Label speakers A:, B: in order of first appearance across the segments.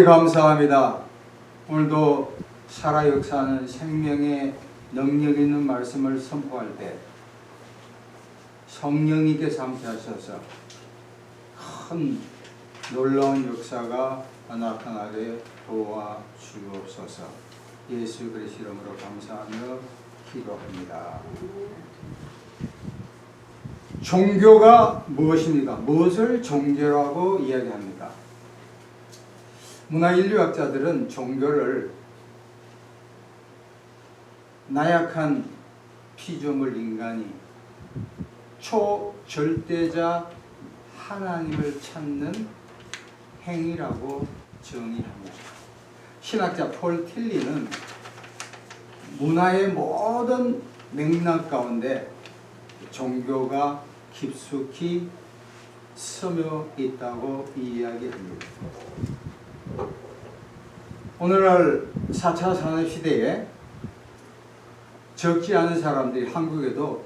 A: 감사합니다. 오늘도 살아 역사하는 생명의 능력 있는 말씀을 선포할 때 성령님께서 함께 하셔서 큰 놀라운 역사가 나타나게 도와주옵소서. 예수 그리스도 이름으로 감사하며 기도합니다. 종교가 무엇입니까? 무엇을 종교라고 이야기합니까? 문화인류학자들은 종교를 나약한 피조물 인간이 초절대자 하나님을 찾는 행위라고 정의합니다. 신학자 폴 틸리는 문화의 모든 맥락 가운데 종교가 깊숙이 스며 있다고 이야기합니다. 오늘날 4차 산업시대에 적지 않은 사람들이 한국에도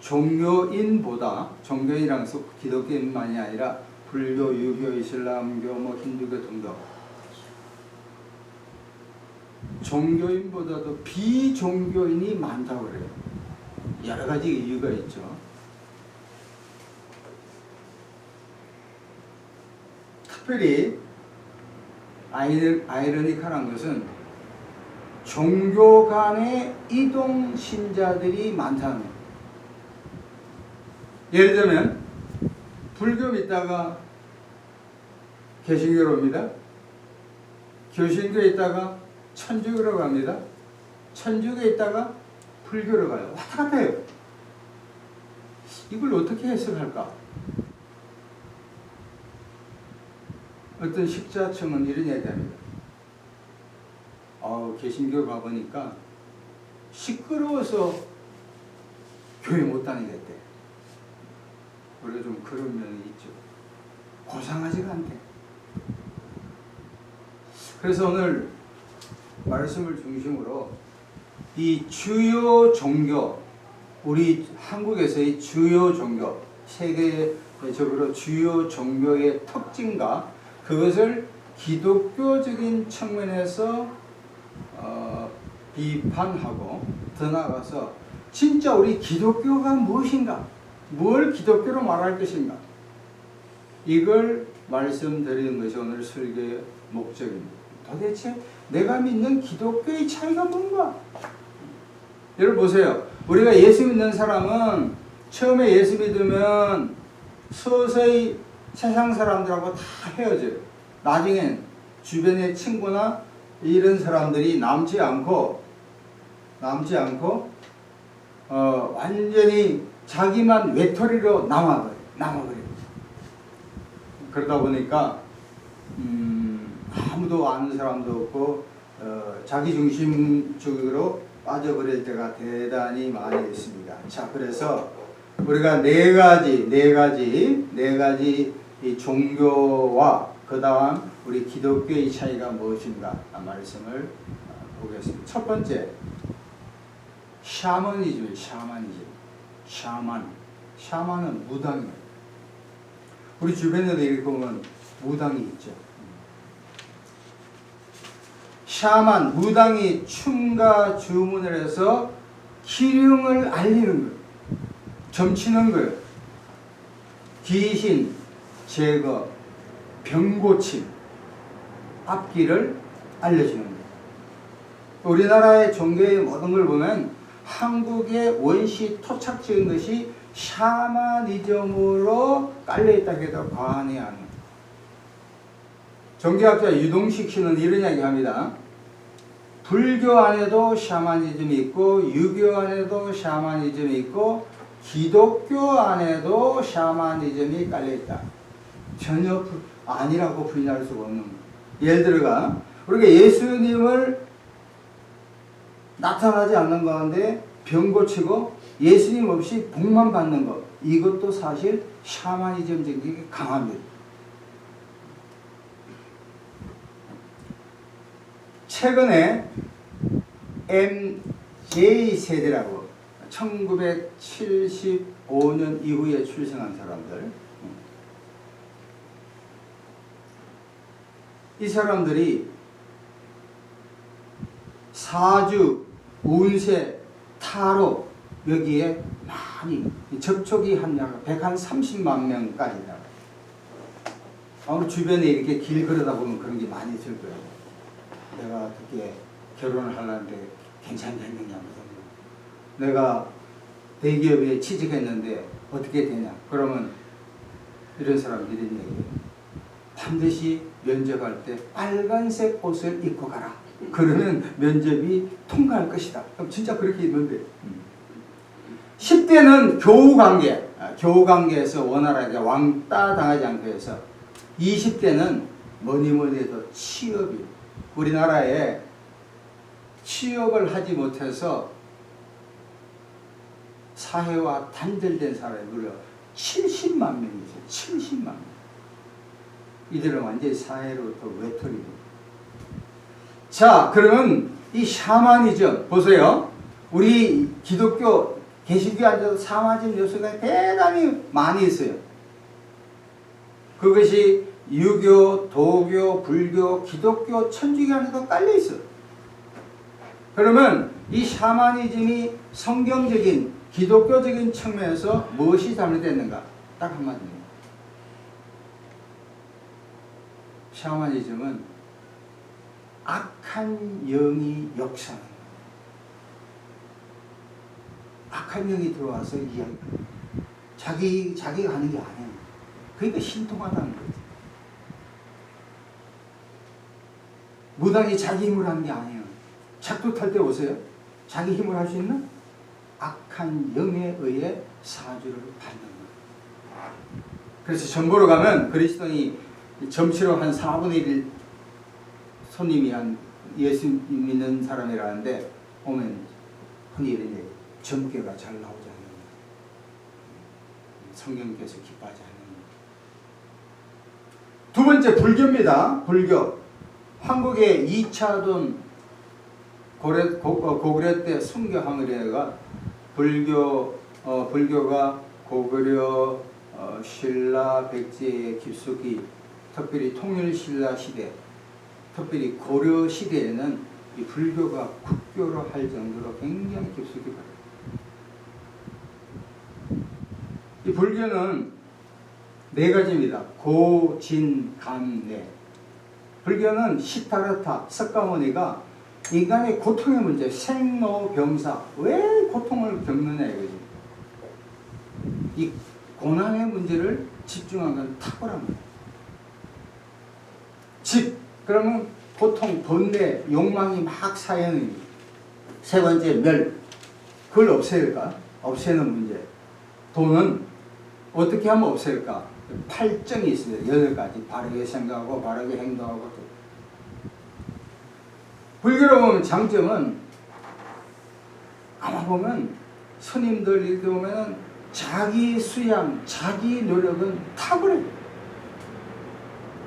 A: 종교인보다, 종교인이라는 것은 기독교인만이 아니라 불교, 유교, 이슬람교, 힌두교 등등 종교인보다도 비종교인이 많다고 그래요. 여러 가지 이유가 있죠. 특별히 아이러니컬한 것은 종교 간의 이동 신자들이 많다는 거예요. 예를 들면 불교 믿다가 개신교로 옵니다. 개신교에 있다가 천주교로 갑니다. 천주교에 있다가 불교로 가요. 왔다 갔다 해요. 이걸 어떻게 해석할까? 어떤 식자층은 이런 얘기합니다. 개신교 가보니까 시끄러워서 교회 못 다니겠대. 원래 좀 그런 면이 있죠. 고상하지가 않대. 그래서 오늘 말씀을 중심으로 이 주요 종교, 우리 한국에서의 주요 종교, 세계적으로 주요 종교의 특징과 그것을 기독교적인 측면에서 비판하고 더 나아가서 진짜 우리 기독교가 무엇인가, 뭘 기독교로 말할 것인가, 이걸 말씀드리는 것이 오늘 설교의 목적입니다. 도대체 내가 믿는 기독교의 차이가 뭔가? 여러분 보세요. 우리가 예수 믿는 사람은 처음에 예수 믿으면 서서히 세상 사람들하고 다 헤어져요. 나중엔 주변의 친구나 이런 사람들이 남지 않고 완전히 자기만 외톨이로 남아버려요. 그러다 보니까 아무도 아는 사람도 없고 자기 중심적으로 빠져버릴 때가 대단히 많이 있습니다. 자, 그래서 우리가 네 가지 이 종교와 그 다음 우리 기독교의 차이가 무엇인가 말씀을 보겠습니다. 첫 번째, 샤머니즘. 샤만은 무당이에요. 우리 주변에도 이렇게 보면 무당이 있죠. 샤만, 무당이 춤과 주문을 해서 기륭을 알리는 거예요. 점치는 거예요. 귀신 제거, 병 고침, 앞길을 알려주는 거예요. 우리나라의 종교의 모든 걸 보면 한국의 원시 토착적인 것이 샤머니즘으로 깔려있다고 해도 과언이 아니에요. 종교학자 유동식 씨는 이런 이야기 합니다. 불교 안에도 샤머니즘이 있고 유교 안에도 샤머니즘이 있고 기독교 안에도 샤머니즘이 깔려있다. 전혀 아니라고 부인할 수가 없는 거예요. 예를 들어가 우리가 예수님을 나타나지 않는 가운데 병 고치고 예수님 없이 복만 받는 것, 이것도 사실 샤머니즘적이 강합니다. 최근에 MJ 세대라고 1975년 이후에 출생한 사람들, 이 사람들이 사주, 운세, 타로 여기에 많이 접촉이 한 130만 명까지 나와요. 아무리 주변에 이렇게 길 걸어다 보면 그런 게 많이 있을 거예요. 내가 어떻게 결혼을 하려는데 괜찮겠느냐, 내가 대기업에 취직했는데 어떻게 되냐. 그러면 이런 사람들이 이런 얘기예요. 반드시 면접할 때 빨간색 옷을 입고 가라. 그러면 면접이 통과할 것이다. 그럼 진짜 그렇게 있는데 10대는 교우관계, 교우관계에서 원활하게 왕따 당하지 않기 위해서 20대는 뭐니 해도 취업이, 우리나라에 취업을 하지 못해서 사회와 단절된 사람이 무려 70만 명이죠. 70만 명. 이들은 완전히 사회로부터 외톨이고. 자, 그러면 이 샤머니즘 보세요. 우리 기독교 개신교에 앉아서 샤머니즘 요소가 대단히 많이 있어요. 그것이 유교, 도교, 불교, 기독교, 천주교 안에도 깔려 있어요. 그러면 이 샤머니즘이 성경적인 기독교적인 측면에서 무엇이 잘못됐는가? 딱 한마디입니다. 샤머니즘은 악한 영이 역사하는 거예요. 악한 영이 들어와서 이야기해요. 자기가 하는 게 아니에요. 그러니까 신통하다는 거죠. 무당이 자기 힘으로 하는 게 아니에요. 작두 탈 때 오세요. 자기 힘으로 할 수 있나? 악한 영에 의해 사주를 받는 거예요. 그래서 점보러 가면 그리스도인이 점치러 한 4분의 1 손님이 한 예수 믿는 사람이라는데 오면 흔히 이런 얘기, 점괘가 잘 나오지 않는 거예요. 성령께서 기뻐하지 않는 거예요. 두 번째 불교입니다. 불교. 한국의 2차돈 고구려 때 순교 황의례가 불교가 고구려 신라 백제에 깊숙이, 특별히 통일신라 시대, 특별히 고려 시대에는 이 불교가 국교로 할 정도로 굉장히 깊숙이 발달해요. 이 불교는 네 가지입니다. 고, 진, 감, 내. 불교는 시타르타, 석가모니가 인간의 고통의 문제, 생로병사, 왜 고통을 겪느냐 이거지. 이 고난의 문제를 집중한 건 탁월한 거예요. 그러면 고통, 번뇌, 욕망이 막 쌓여는. 세 번째, 멸. 그걸 없앨까? 없애는 문제. 돈은 어떻게 하면 없앨까? 8정이 있습니다. 8가지. 바르게 생각하고, 바르게 행동하고. 불교로 보면 장점은, 아마 보면, 스님들 이렇게 보면은 자기 수양, 자기 노력은 탁월해요.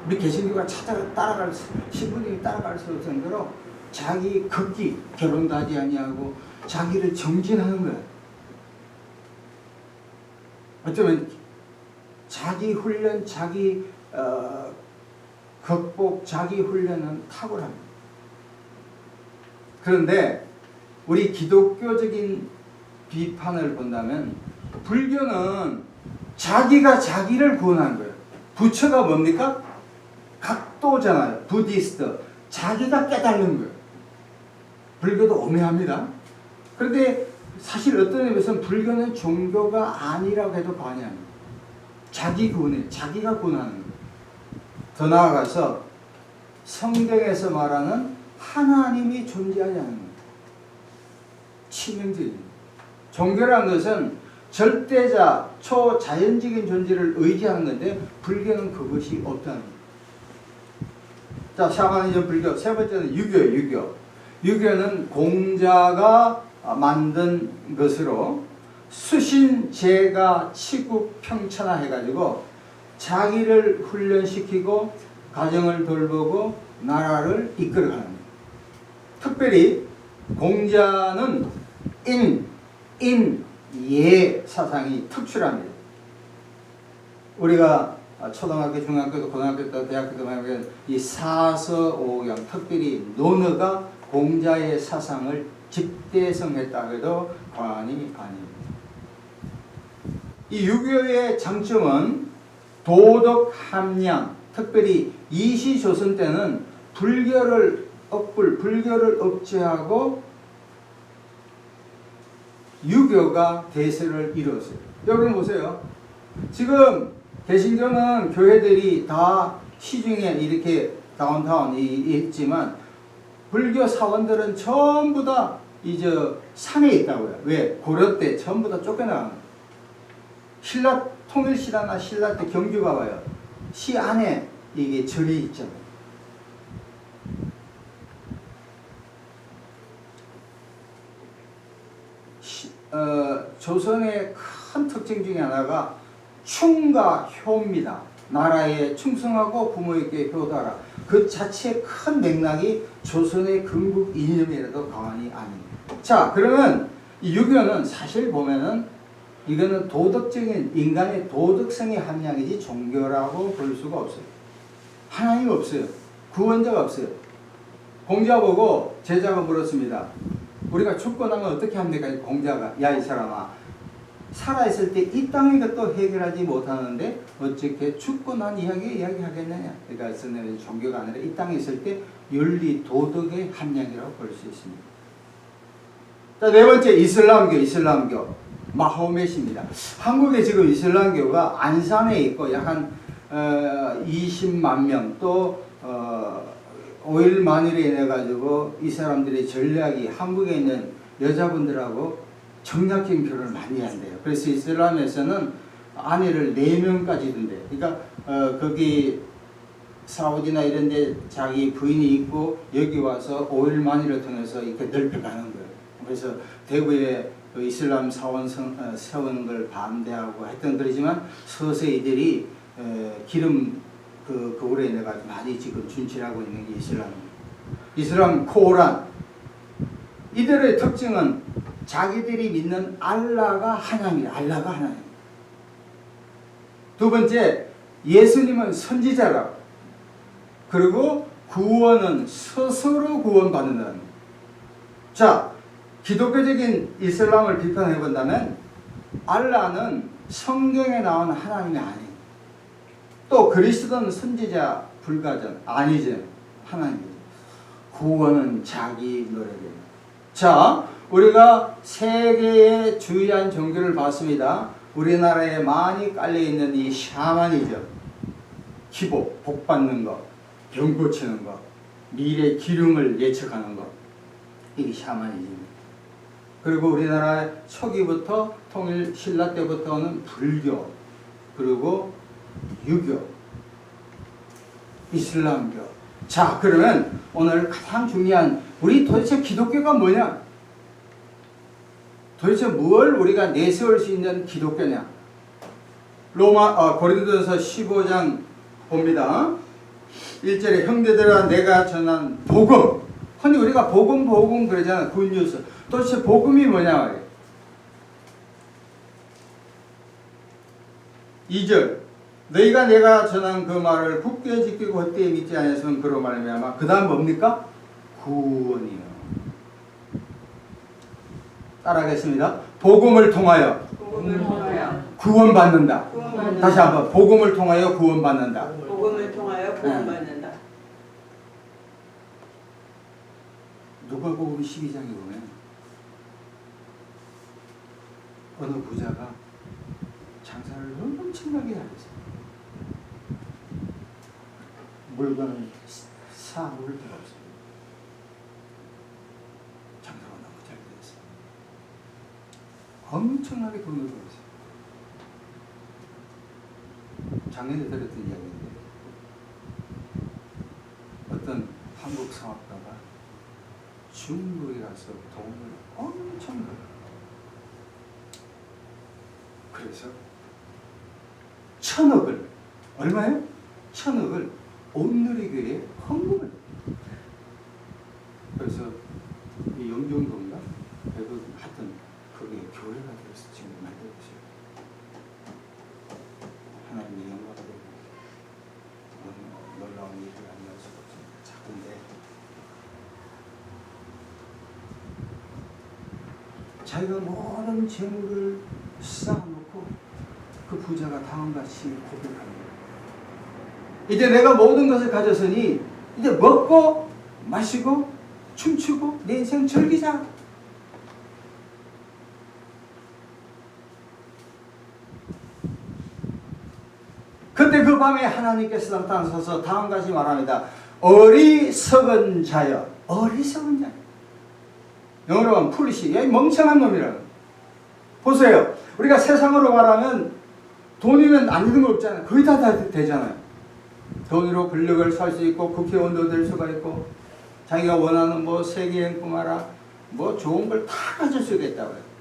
A: 우리 개신교가 따라갈 신부님이 따라갈 수 없을 정도로 자기 극기, 결혼도 하지 아니하고 자기를 정진하는 거야. 어쩌면 자기 훈련, 자기 극복, 자기 훈련은 탁월합니다. 그런데 우리 기독교적인 비판을 본다면 불교는 자기가 자기를 구원하는 거예요. 부처가 뭡니까? 각도잖아요. 부디스트. 자기가 깨달는 거예요. 불교도 오묘합니다. 그런데 사실 어떤 의미에서는 불교는 종교가 아니라고 해도 과언이 아닙니다. 자기 구원에, 자기가 구원하는 거예요. 더 나아가서 성경에서 말하는 하나님이 존재하지 않는 겁니다. 치명적입니다. 종교라는 것은 절대자, 초자연적인 존재를 의지하는 건데 불교는 그것이 없다는 겁니다. 자, 샤머니즘 불교. 세 번째는 유교예요. 유교. 유교는 공자가 만든 것으로 수신, 제가, 치국, 평천하 해가지고 자기를 훈련시키고 가정을 돌보고 나라를 이끌어가는 겁니다. 특별히 공자는 인, 예 사상이 특출합니다. 우리가 초등학교, 중학교도, 고등학교도, 대학교도 말하면 이 사서오경, 특별히 논어가 공자의 사상을 집대성했다 해도 과언이 아닙니다. 이 유교의 장점은 도덕 함량, 특별히 이시조선 때는 불교를 억제하고 유교가 대세를 이뤘어요. 여러분 보세요. 지금 개신교는 교회들이 다 시중에 이렇게 다운타운이 있지만 불교 사원들은 전부 다 이제 산에 있다고요. 왜? 고려 때 전부 다 쫓겨나가는 거예요. 신라 통일시라나 신라 때 경주 가봐요. 시 안에 이게 절이 있잖아요. 조선의 큰 특징 중에 하나가 충과 효입니다. 나라에 충성하고 부모에게 효도하라. 그 자체의 큰 맥락이 조선의 건국 이념이라도 과언이 아닙니다. 자, 그러면 이 유교는 사실 보면은 이거는 도덕적인 인간의 도덕성의 함량이지 종교라고 볼 수가 없어요. 하나님 없어요. 구원자가 없어요. 공자 보고 제자가 물었습니다. 우리가 죽고 나면 어떻게 합니까? 공자가 야 이 사람아, 살아있을 때 이 땅의 것도 해결하지 못하는데 어떻게 죽고 난 이야기하겠느냐. 그러니까 종교가 아니라 이 땅에 있을 때 윤리 도덕의 함량이라고 볼 수 있습니다. 자, 네 번째 이슬람교 마호멧입니다. 한국에 지금 이슬람교가 안산에 있고 약 한 20만 명, 또 5일 만일에 인해 가지고 이 사람들의 전략이 한국에 있는 여자분들하고 정략적인 결혼을 많이 한대요. 그래서 이슬람에서는 아내를 4명까지 둔대요. 그러니까 거기 사우디나 이런 데 자기 부인이 있고 여기 와서 5일 만일을 통해서 이렇게 넓혀가는 거예요. 그래서 대구에 그 이슬람 사원 세우는 걸 반대하고 했던 그러지만 서서히 이들이 기름 그거로 인해 가지고 많이 지금 준치하고 있는 게 이슬람 코란. 이들의 특징은 자기들이 믿는 알라가 하나님이에요. 알라가 하나님. 두 번째, 예수님은 선지자라고. 그리고 구원은 스스로 구원받는다는 거예요. 자, 기독교적인 이슬람을 비판해 본다면 알라는 성경에 나온 하나님이 아니에요. 또 그리스도는 선지자 불가전 아니죠. 하나님이죠. 구원은 자기 노력이에요. 자, 우리가 세계의 주요한 종교를 봤습니다. 우리나라에 많이 깔려있는 이 샤머니즘, 기복, 복 받는 것, 병 고치는 것, 미래 기름을 예측하는 것, 이게 샤머니즘입니다. 그리고 우리나라 초기부터 통일 신라 때부터는 불교, 그리고 유교, 이슬람교. 자, 그러면 오늘 가장 중요한 우리 도대체 기독교가 뭐냐? 도대체 뭘 우리가 내세울 수 있는 기독교냐? 고린도전서 15장 봅니다. 1절에 형제들아 내가 전한 복음. 근데 우리가 복음 그러잖아. 굿뉴스. 도대체 복음이 뭐냐 말이에요. 2절 너희가 내가 전한 그 말을 굳게 지키고 헛되이 믿지 않았으면 그로 말미암아. 그 다음 뭡니까? 구원이요. 따라하겠습니다. 복음을 통하여 구원받는다. 다시 한번 복음을 통하여 구원받는다.
B: 복음을 통하여 구원받는다.
A: 누가복음 12장에 보면 어느 부자가 장사를 엄청나게 잘했어요. 물건을 사놓을 데가 없어요. 장사가 너무 잘 됐어요. 엄청나게 돈을 벌었어요. 작년에 들었던 이야기인데 어떤 한국 사업가가 중국에 가서 돈을 엄청 벌어요. 그래서 1,000억을 얼마예요? 1,000억을 온누리교회에 헌금을. 그래서 이 영종도인가 하여튼 그게 교회가 되어서 지금 만들고 있어요. 하나님의 영광을. 자기가 모든 재물을 쌓아놓고 그 부자가 다음같이 고백합니다. 이제 내가 모든 것을 가졌으니 이제 먹고 마시고 춤추고 내 인생 즐기자. 그때 그 밤에 하나님께서 나타나셔서 다음같이 말합니다. 어리석은 자여, 어리석은 자여. 영어로 하면 풀리시, 야, 멍청한 놈이라고. 보세요. 우리가 세상으로 말하면 돈이면 안 되는 거 없잖아요. 거의 다 되잖아요. 돈으로 권력을 살 수 있고 국회의원도 될 수가 있고 자기가 원하는 뭐 세계여행뿐 뭐 좋은 걸 다 가질 수가 있다고요.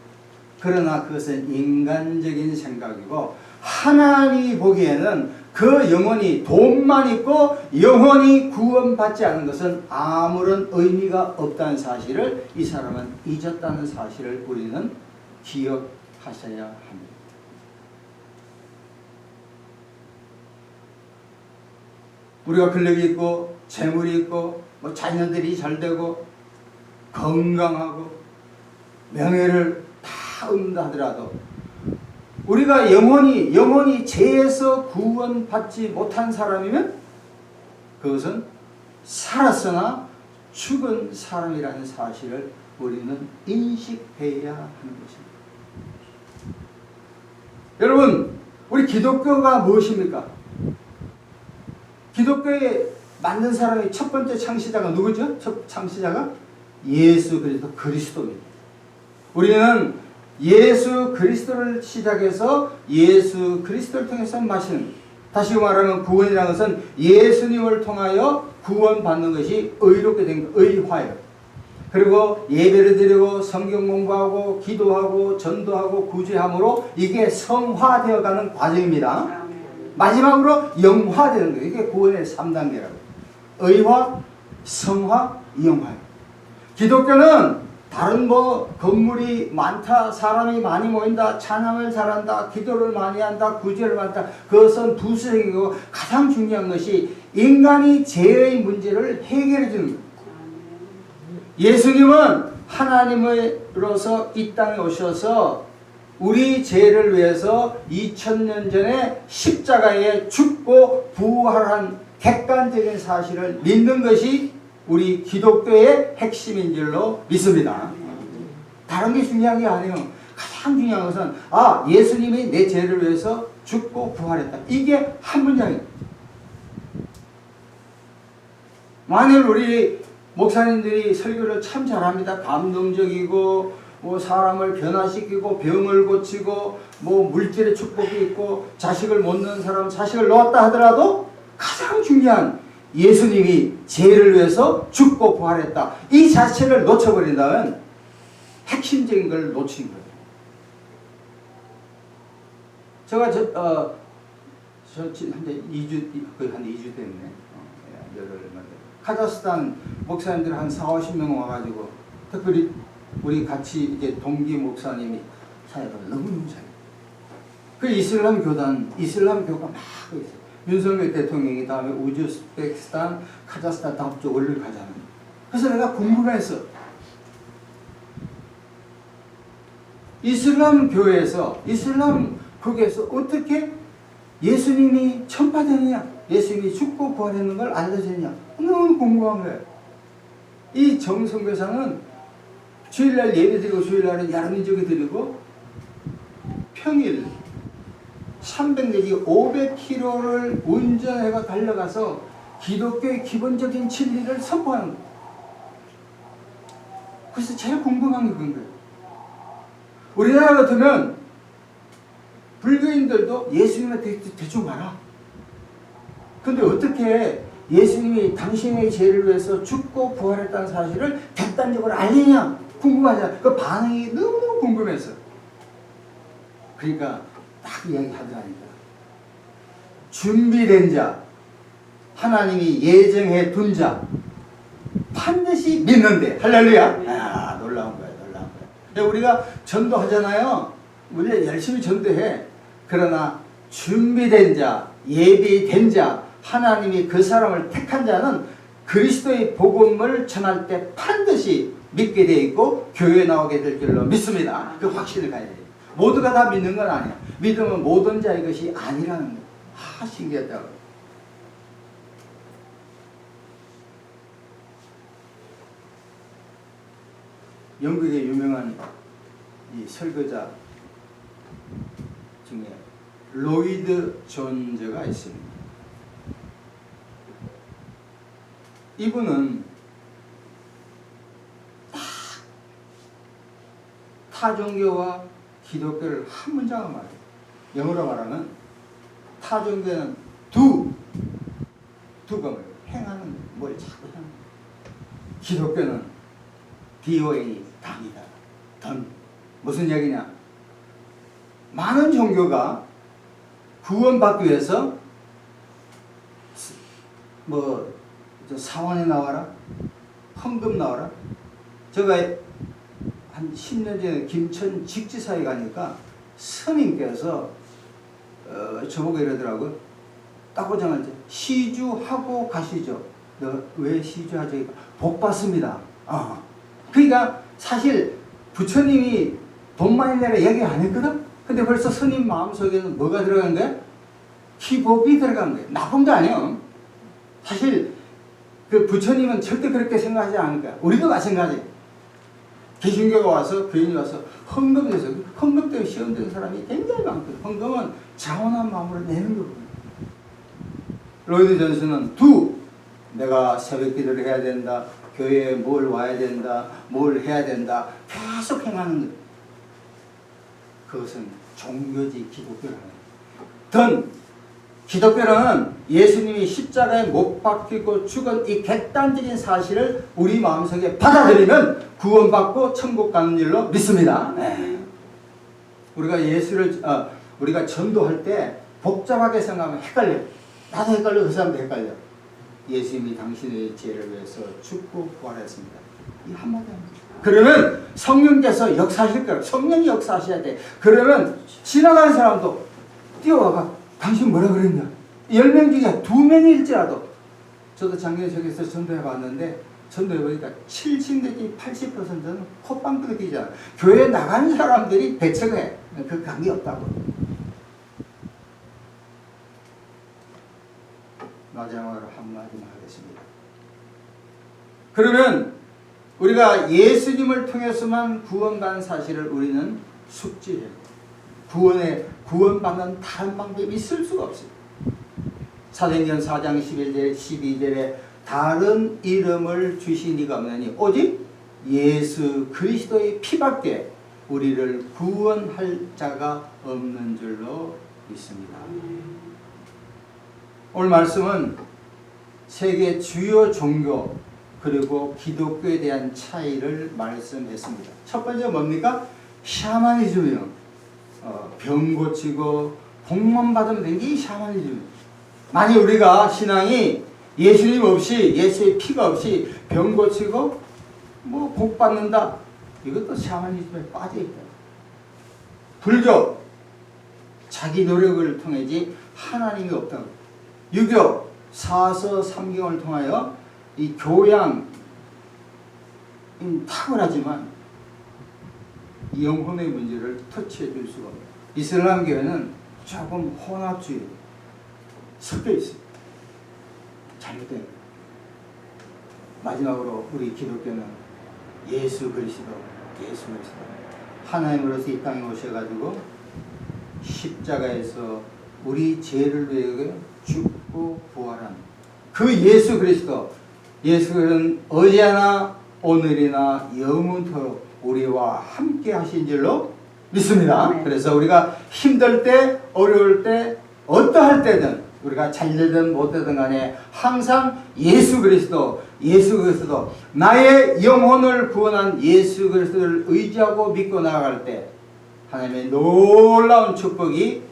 A: 그러나 그것은 인간적인 생각이고 하나님이 보기에는 그 영혼이 돈만 있고 영혼이 구원받지 않은 것은 아무런 의미가 없다는 사실을 이 사람은 잊었다는 사실을 우리는 기억하셔야 합니다. 우리가 권력이 있고 재물이 있고 뭐 자녀들이 잘되고 건강하고 명예를 다 얻는다 하더라도 우리가 영혼이 죄에서 구원받지 못한 사람이면 그것은 살았으나 죽은 사람이라는 사실을 우리는 인식해야 하는 것입니다. 여러분, 우리 기독교가 무엇입니까? 기독교에 만든 사람의 첫 번째 창시자가 누구죠? 첫 창시자가 예수 그리스도입니다. 우리는 예수 그리스도를 시작해서 예수 그리스도를 통해서 마시는, 다시 말하면 구원이라는 것은 예수님을 통하여 구원받는 것이 의롭게 된 의화예요. 그리고 예배를 드리고 성경 공부하고 기도하고 전도하고 구제함으로 이게 성화되어가는 과정입니다. 마지막으로 영화되는 거예요. 이게 구원의 3단계라고. 의화, 성화, 영화. 기독교는 다른 뭐 건물이 많다, 사람이 많이 모인다, 찬양을 잘한다, 기도를 많이 한다, 구제를 많다. 그것은 부수적이고 가장 중요한 것이 인간이 죄의 문제를 해결해 주는 거예요. 예수님은 하나님으로서 이 땅에 오셔서 우리 죄를 위해서 2000년 전에 십자가에 죽고 부활한 객관적인 사실을 믿는 것이 우리 기독교의 핵심인 줄로 믿습니다. 다른 게 중요한 게 아니에요. 가장 중요한 것은 예수님이 내 죄를 위해서 죽고 부활했다. 이게 한 문장이에요. 만일 우리 목사님들이 설교를 참 잘합니다. 감동적이고 뭐 사람을 변화시키고 병을 고치고 뭐 물질의 축복이 있고 자식을 못 낳는 사람 자식을 낳았다 하더라도 가장 중요한 예수님이 죄를 위해서 죽고 부활했다. 이 자체를 놓쳐버린다면 핵심적인 걸 놓친 거예요. 제가 현재 2주, 거의 한 2주 됐네. 카자흐스탄 목사님들 한 40-50명 와가지고 특별히 우리 같이 이제 동기 목사님이 사역을 너무너무 잘해요. 그 이슬람 교가 막 있어요. 윤석열 대통령이 다음에 우즈베키스탄, 카자흐스탄 다음 주 월요일 가자는 거예요. 그래서 내가 궁금했어. 이슬람 교회에서, 이슬람 국에서 어떻게 예수님이 천파되느냐, 예수님이 죽고 부활했는 걸 알려주느냐, 너무 궁금한 거예요. 이 정선교사는 주일날 예배드리고 주일날은 야름민족이 드리고 평일 300 내지 500km를 운전해가 달려가서 기독교의 기본적인 진리를 선포하는 거예요. 그래서 제일 궁금한 게 그런 거예요. 우리나라 같으면 불교인들도 예수님한테 대충 알아. 근데 어떻게 예수님이 당신의 죄를 위해서 죽고 부활했다는 사실을 객관적으로 알리냐 궁금하잖아. 그 반응이 너무 궁금했어. 그러니까 딱 이야기하더라니까. 준비된 자, 하나님이 예정해 둔 자, 반드시 믿는데. 할렐루야. 놀라운 거야, 놀라운 거야. 우리가 전도하잖아요. 우리 열심히 전도해. 그러나 준비된 자, 예비된 자, 하나님이 그 사람을 택한 자는 그리스도의 복음을 전할 때 반드시 믿게 되어 있고 교회에 나오게 될 줄로 믿습니다. 그 확신을 가야 돼요. 모두가 다 믿는 건 아니야. 믿음은 모든 자의 것이 아니라는 거예요. 신기하다. 영국의 유명한 이 설교자 중에 로이드 존즈가 있습니다. 이분은 타 종교와 기독교를 한 문장으로 말해요. 영어로 말하면 타 종교는 두검을 행하는 뭘 자꾸 하는 거예요. 기독교는 DOA 당이다. 던 무슨 얘기냐? 많은 종교가 구원받기 위해서 뭐 사원에 나와라, 헌금 나와라. 제가 한 10년 전에 김천 직지사에 가니까 스님께서 저보고 이러더라고요. 딱 보자마자 시주하고 가시죠. 너 왜 시주하죠? 복 받습니다. 그러니까 사실 부처님이 돈 많이 내라 얘기 안 했거든? 근데 벌써 스님 마음속에는 뭐가 들어간 거야? 기복이 들어간 거야. 나쁜 거 아니야. 사실 그 부처님은 절대 그렇게 생각하지 않을 거야. 우리도 마찬가지. 개신교가 와서 교인이 와서 헌금해서 헌금 때문에 시험되는 사람이 굉장히 많거든. 헌금은 자원한 마음으로 내는 거거든. 로이드 존스는 내가 새벽 기도를 해야 된다. 교회에 뭘 와야 된다. 뭘 해야 된다. 계속 행하는 거예요. 그것은 종교지 기독교라는 거예요. 기독교는 예수님이 십자가에 못 박히고 죽은 이 객관적인 사실을 우리 마음속에 받아들이면 구원받고 천국 가는 일로 믿습니다. 우리가 우리가 전도할 때 복잡하게 생각하면 헷갈려요. 나도 헷갈려, 그 사람도 헷갈려. 예수님이 당신의 죄를 위해서 죽고 부활했습니다. 이 한마디 합니다. 그러면 성령께서 역사하실 거예요. 성령이 역사하셔야 돼. 그러면 지나가는 사람도 뛰어와가 당신 뭐라 그랬냐? 10명 중에 2명일지라도 저도 작년에 저기서 전도해 봤는데 전도해 보니까 70 내지 80%는 콧방귀 느끼잖아. 교회 나가는 사람들이 대처해. 그 감이 없다고. 마지막으로 한마디만 하겠습니다. 그러면 우리가 예수님을 통해서만 구원받는 사실을 우리는 숙지해요. 구원받는 다른 방법이 있을 수가 없어요. 사도행전 4장 11절 12절에 다른 이름을 주신 이가 없느니 오직 예수 그리스도의 피밖에 우리를 구원할 자가 없는 줄로 믿습니다. 오늘 말씀은 세계 주요 종교 그리고 기독교에 대한 차이를 말씀했습니다. 첫 번째 뭡니까? 샤머니즘이요. 병 고치고 복만 받으면 되는 게 샤머니즘이에요. 만약 우리가 신앙이 예수님 없이 예수의 피가 없이 병 고치고 뭐 복 받는다. 이것도 샤머니즘에 빠져있다. 불교 자기 노력을 통해지 하나님이 없다고. 유교 사서 삼경을 통하여 이 교양 탁월하지만 영혼의 문제를 터치해 줄 수가 없어요. 이슬람 교회는 조금 혼합주의 섞여 있어요. 잘못된 거예요. 마지막으로 우리 기독교는 예수 그리스도 하나님으로서 이 땅에 오셔가지고 십자가에서 우리 죄를 위해 죽고 부활한 그 예수 그리스도. 예수는 어제나 오늘이나 영원토록 우리와 함께 하신 줄로 믿습니다. 네. 그래서 우리가 힘들 때 어려울 때 어떠할 때든 우리가 잘되든 못되든 간에 항상 예수 그리스도 나의 영혼을 구원한 예수 그리스도를 의지하고 믿고 나아갈 때 하나님의 놀라운 축복이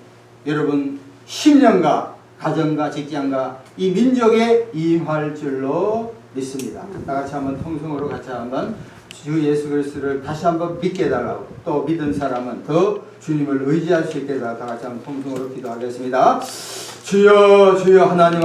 A: 여러분 심령과 가정과 직장과 이 민족에 임할 줄로 믿습니다. 다같이 한번 통성으로 같이 한번 주 예수 그리스도를 다시 한번 믿게 해달라고, 또 믿은 사람은 더 주님을 의지할 수 있게 해달라고 다같이 한번 통성으로 기도하겠습니다. 주여 하나님